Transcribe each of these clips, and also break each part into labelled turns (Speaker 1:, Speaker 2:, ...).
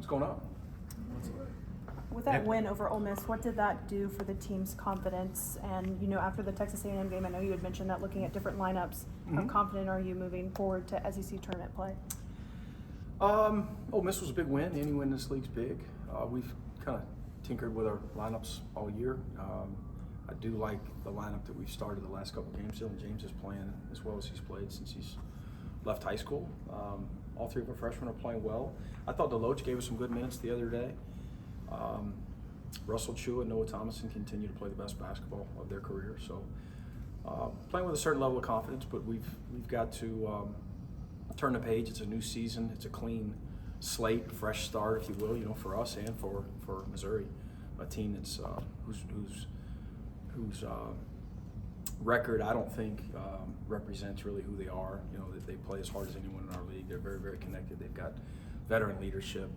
Speaker 1: What's going on?
Speaker 2: With that win over Ole Miss, what did that do for the team's confidence? And, after the Texas A&M game, I know you had mentioned that looking at different lineups, how confident are you moving forward to SEC tournament play?
Speaker 1: Ole Miss was a big win. Any win in this league's big. We've kind of tinkered with our lineups all year. I do like the lineup that we've started the last couple games. Dylan James is playing as well as he's played since he's left high school. All three of our freshmen are playing well. I thought Deloach gave us some good minutes the other day. Russell Chua and Noah Thomason continue to play the best basketball of their career. So playing with a certain level of confidence, but we've got to turn the page. It's a new season. It's a clean slate, fresh start, if you will, for us and for Missouri, a team that's whose record I don't think represents really who they are. That they play as hard as anyone in our league. They're very, very connected. They've got veteran leadership.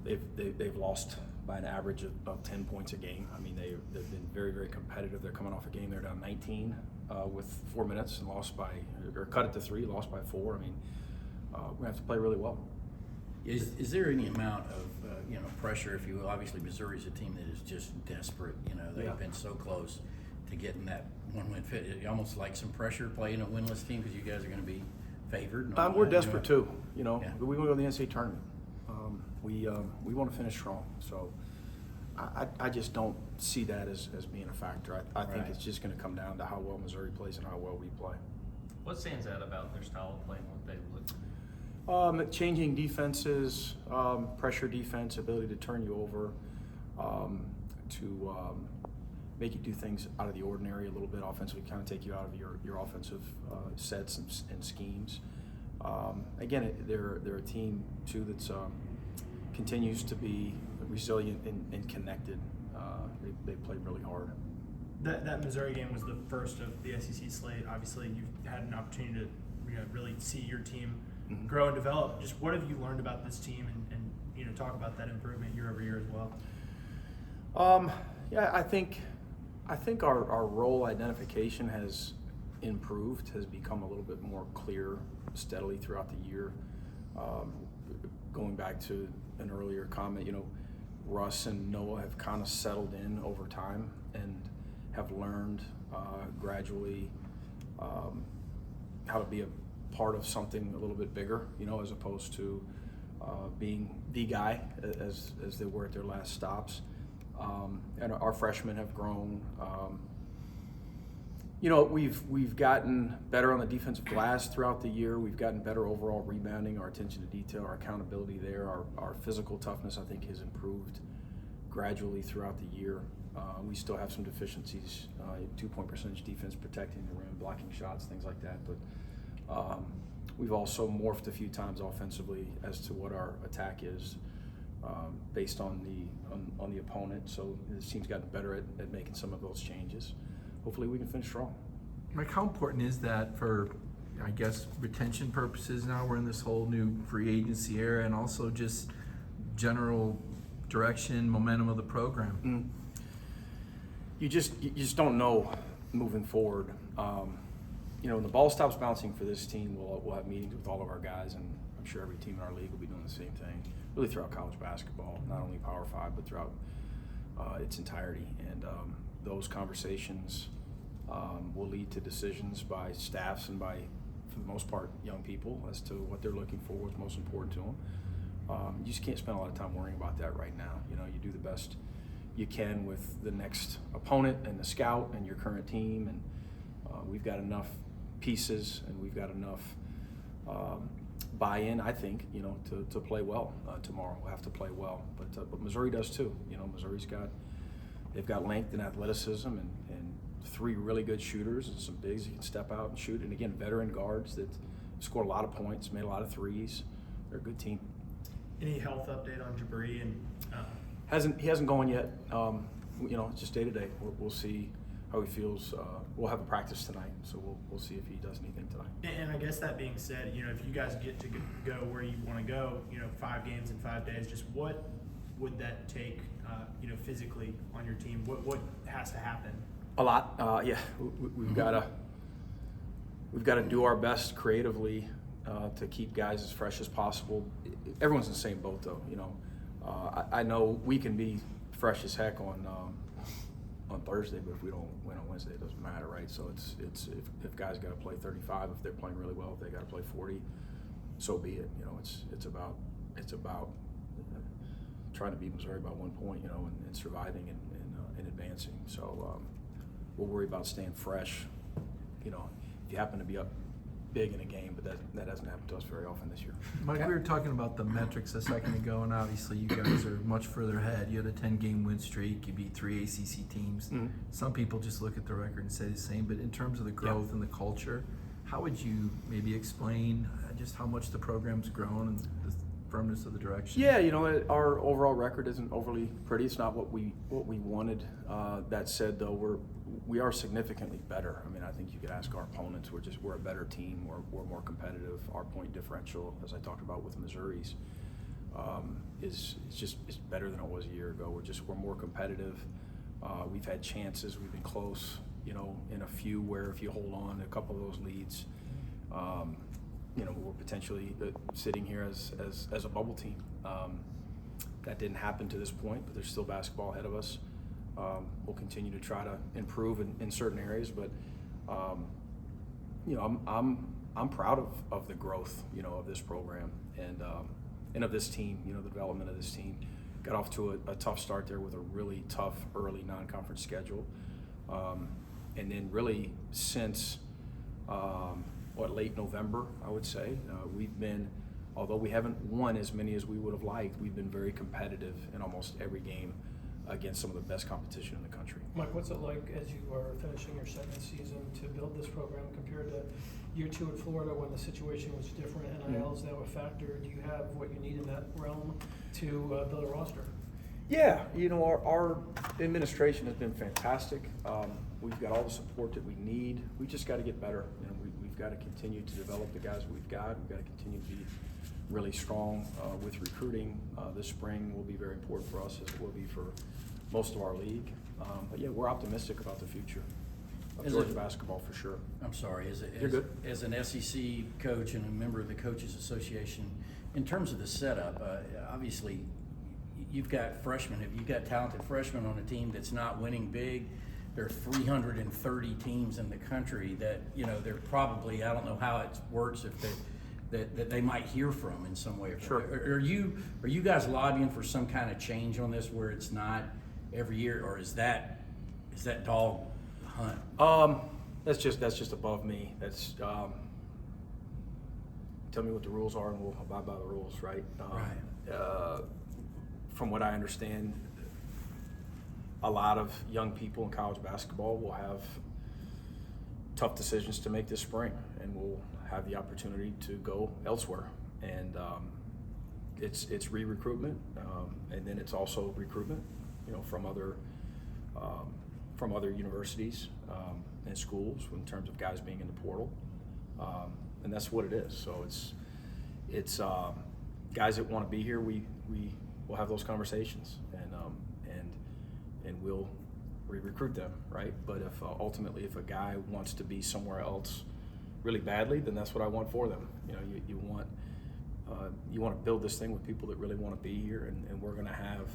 Speaker 1: They've lost by an average of 10 points a game. I mean, they've been very, very competitive. They're coming off a game they're down 19 with 4 minutes and cut it to 3, lost by 4. I mean, we're gonna have to play really well.
Speaker 3: Is there any amount of pressure, if you will? Obviously, Missouri's a team that is just desperate. They've been so close to getting that one-win fit. Almost like some pressure playing a winless team because you guys are going to be favored.
Speaker 1: We're desperate too. We want to go to the NCAA tournament. We want to finish strong. So I just don't see that as being a factor. I think it's just going to come down to how well Missouri plays and how well we play.
Speaker 4: What stands out about their style of play and what they look?
Speaker 1: Changing defenses, pressure defense, ability to turn you over, to make you do things out of the ordinary a little bit offensively, kind of take you out of your offensive sets and schemes. Again, they're a team too that's continues to be resilient and connected. They played really hard.
Speaker 5: That Missouri game was the first of the SEC slate. Obviously, you've had an opportunity to really see your team grow and develop. Just what have you learned about this team, and talk about that improvement year over year as well?
Speaker 1: I think our role identification has improved, has become a little bit more clear steadily throughout the year. Going back to an earlier comment, Russ and Noah have kind of settled in over time and have learned gradually how to be a part of something a little bit bigger, as opposed to being the guy as they were at their last stops. And our freshmen have grown. We've gotten better on the defensive glass throughout the year. We've gotten better overall rebounding, our attention to detail, our accountability there. Our physical toughness, I think, has improved gradually throughout the year. We still have some deficiencies, 2-point percentage defense, protecting the rim, blocking shots, things like that. But we've also morphed a few times offensively as to what our attack is based on the opponent. So this team's gotten better at making some of those changes. Hopefully we can finish strong.
Speaker 6: Mike, how important is that for, I guess, retention purposes? Now we're in this whole new free agency era, and also just general direction, momentum of the program.
Speaker 1: You just don't know moving forward. When the ball stops bouncing for this team, we'll have meetings with all of our guys, and I'm sure every team in our league will be doing the same thing, really throughout college basketball, not only Power 5, but throughout its entirety. And those conversations will lead to decisions by staffs and by, for the most part, young people as to what they're looking for, what's most important to them. You just can't spend a lot of time worrying about that right now. You do the best you can with the next opponent and the scout and your current team, and we've got enough pieces and we've got enough buy-in, I think, to play well tomorrow. We'll have to play well, but Missouri does too. They've got length and athleticism and 3 really good shooters and some bigs who can step out and shoot. And again, veteran guards that scored a lot of points, made a lot of threes. They're a good team.
Speaker 5: Any health update on Jabari?
Speaker 1: He hasn't gone yet. It's just day to day. We'll see how he feels. We'll have a practice tonight, so we'll see if he does anything tonight.
Speaker 5: And I guess that being said, if you guys get to go where you want to go, 5 games in 5 days, just what would that take, physically on your team? What has to happen?
Speaker 1: A lot. We've got to do our best creatively to keep guys as fresh as possible. Everyone's in the same boat, though. You know, I know we can be fresh as heck on Thursday, but if we don't win on Wednesday, it doesn't matter, right? So it's if guys got to play 35, if they're playing really well, if they got to play 40, so be it. You know, it's about trying to beat Missouri by 1 point, you know, and surviving and advancing. So we'll worry about staying fresh. You know, if you happen to be up big in a game, but that hasn't happened to us very often this year.
Speaker 6: Mike, we were talking about the metrics a second ago, and obviously you guys are much further ahead. You had a 10-game win streak. You beat 3 ACC teams.
Speaker 1: Mm-hmm.
Speaker 6: Some people just look at the record and say the same, but in terms of the growth and the culture, how would you maybe explain just how much the program's grown and the firmness of the direction?
Speaker 1: Yeah, you know, our overall record isn't overly pretty. It's not what we wanted. That said, though, we are significantly better. I mean, I think you could ask our opponents. We're a better team. We're more competitive. Our point differential, as I talked about with Missouri's, is better than it was a year ago. We're more competitive. We've had chances. We've been close. You know, in a few where if you hold on to a couple of those leads, you know, we're potentially sitting here as a bubble team. That didn't happen to this point, but there's still basketball ahead of us. We'll continue to try to improve in certain areas, but you know, I'm proud of the growth, you know, of this program and of this team. You know, the development of this team. Got off to a tough start there with a really tough early non-conference schedule, and then really since late November, I would say we've been. Although we haven't won as many as we would have liked, we've been very competitive in almost every game against some of the best competition in the country.
Speaker 7: Mike, what's it like as you are finishing your second season to build this program compared to year 2 in Florida when the situation was different, NILs that were a factor? Do you have what you need in that realm to build a roster?
Speaker 1: Yeah, you know, our administration has been fantastic. We've got all the support that we need. We just got to get better. You know, we've got to continue to develop the guys we've got. We've got to continue to be really strong with recruiting. This spring will be very important for us, as it will be for most of our league. But yeah, we're optimistic about the future of Georgia basketball for sure.
Speaker 3: I'm sorry,
Speaker 1: You're good.
Speaker 3: As an SEC coach and a member of the Coaches Association, in terms of the setup, obviously you've got freshmen. If you've got talented freshmen on a team that's not winning big, there are 330 teams in the country that, you know, they're probably, I don't know how it works if that they might hear from in some way.
Speaker 1: Sure.
Speaker 3: Are you guys lobbying for some kind of change on this where it's not every year, or is that dog hunt?
Speaker 1: That's just above me. That's tell me what the rules are and we'll abide by the rules, right?
Speaker 3: Right.
Speaker 1: From what I understand, a lot of young people in college basketball will have tough decisions to make this spring, and will have the opportunity to go elsewhere. And it's re-recruitment, and then it's also recruitment, you know, from other universities and schools in terms of guys being in the portal, and that's what it is. So it's guys that want to be here. We will have those conversations, and we'll re-recruit them, right? But if ultimately if a guy wants to be somewhere else really badly, then that's what I want for them. You know, you want to build this thing with people that really want to be here, and we're going to have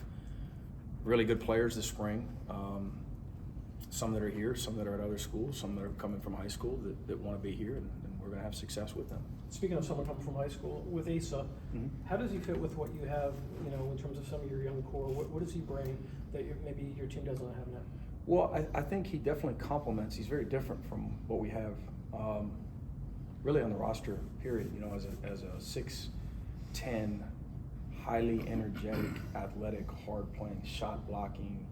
Speaker 1: really good players this spring. Some that are here, some that are at other schools, some that are coming from high school that want to be here, and we're going to have success with them.
Speaker 7: Speaking of someone coming from high school, with Asa, how does he fit with what you have, you know, in terms of some of your young core? What does he bring that maybe your team doesn't have now?
Speaker 1: Well, I think he definitely complements. He's very different from what we have really on the roster, period. You know, as a 6'10", highly energetic, athletic, hard-playing, shot-blocking,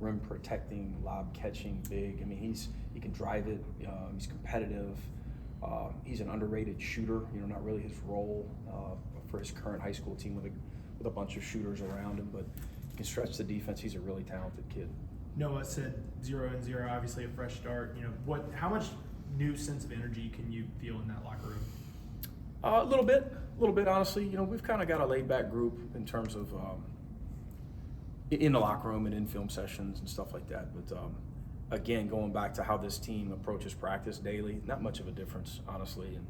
Speaker 1: rim protecting, lob catching big. I mean, he can drive it. He's competitive. He's an underrated shooter. You know, not really his role for his current high school team with a bunch of shooters around him, but he can stretch the defense. He's a really talented kid.
Speaker 5: Noah said 0-0, obviously a fresh start. You know, how much new sense of energy can you feel in that locker room?
Speaker 1: A little bit, honestly. You know, we've kind of got a laid-back group in terms of in the locker room and in film sessions and stuff like that. But again, going back to how this team approaches practice daily, not much of a difference, honestly. And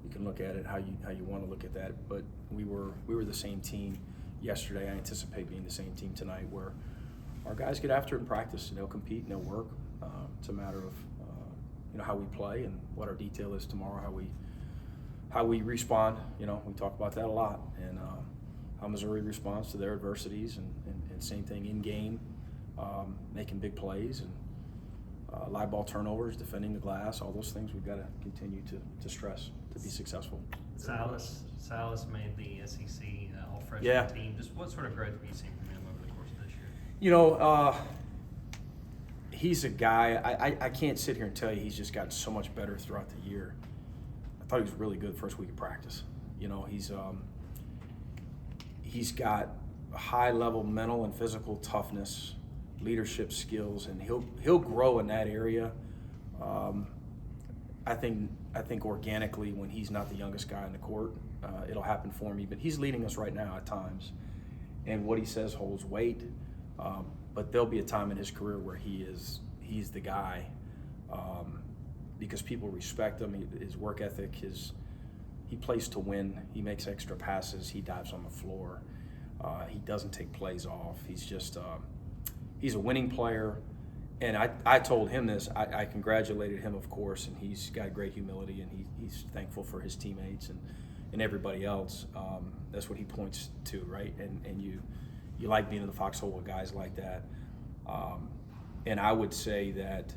Speaker 1: You can look at it how you want to look at that, but we were the same team yesterday. I anticipate being the same team tonight, where our guys get after it in practice and they'll compete and they'll work. It's a matter of how we play and what our detail is tomorrow, how we respond. We talk about that a lot, and how Missouri responds to their adversities, and same thing in game, making big plays and live ball turnovers, defending the glass, all those things we've got to continue to stress to be successful.
Speaker 4: Silas made the SEC all freshman
Speaker 1: Yeah.
Speaker 4: team. Just what sort of growth have you seen from him over the course of this year?
Speaker 1: He's a guy, I can't sit here and tell you he's just gotten so much better throughout the year. I thought he was really good first week of practice. He's got a high level mental and physical toughness, leadership skills, and he'll grow in that area. I think organically, when he's not the youngest guy on the court, it'll happen for me. But he's leading us right now at times, and what he says holds weight. But there'll be a time in his career where he's the guy, because people respect him. His work ethic, he plays to win. He makes extra passes. He dives on the floor. He doesn't take plays off. He's just he's a winning player. And I told him this. I congratulated him, of course, and he's got great humility, and he's thankful for his teammates and everybody else. That's what he points to, right? And you like being in the foxhole with guys like that. And I would say that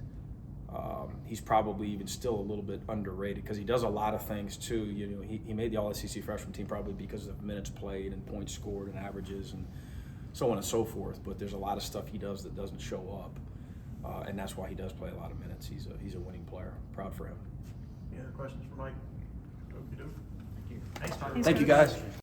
Speaker 1: he's probably even still a little bit underrated, because he does a lot of things too. He made the All-SEC freshman team probably because of minutes played and points scored and averages and so on and so forth. But there's a lot of stuff he does that doesn't show up. And that's why he does play a lot of minutes. He's a winning player. Proud for him.
Speaker 8: Any other questions for Mike? Okey-doke.
Speaker 4: Thanks, Mike.
Speaker 1: Thank you, guys.